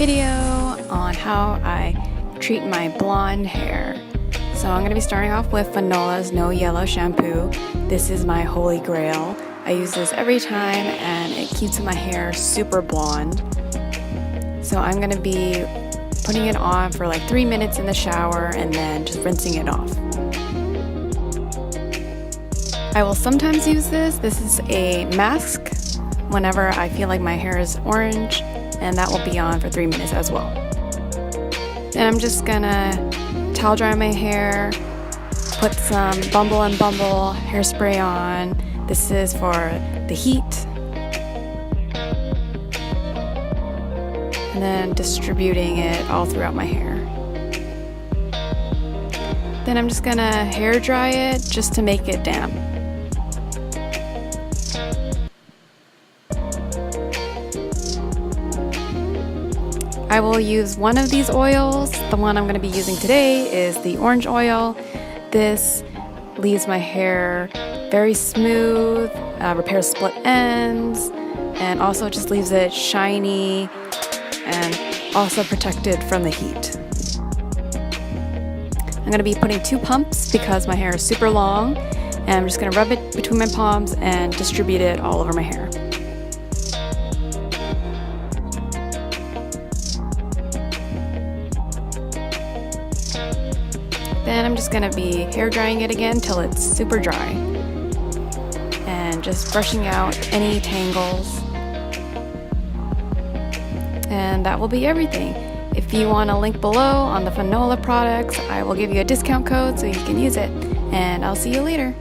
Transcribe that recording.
video on how I treat my blonde hair. So I'm going to be starting off with Fanola's No Yellow Shampoo. This is my holy grail. I use this every time and it keeps my hair super blonde. So I'm going to be putting it on for like 3 minutes in the shower and then just rinsing it off. I will sometimes use this. This is a mask whenever I feel like my hair is orange, and that will be on for 3 minutes as well. Then I'm just gonna towel dry my hair, put some Bumble and Bumble hairspray on. This is for the heat. And then distributing it all throughout my hair. Then I'm just gonna hair dry it just to make it damp. I will use one of these oils. The one I'm going to be using today is the orange oil. This leaves my hair very smooth, repairs split ends, and also just leaves it shiny and also protected from the heat. I'm going to be putting 2 pumps because my hair is super long, and I'm just going to rub it between my palms and distribute it all over my hair. Then I'm just going to be hair drying it again till it's super dry and just brushing out any tangles, and that will be everything. If you want a link below on the Fanola products, I will give you a discount code so you can use it, and I'll see you later.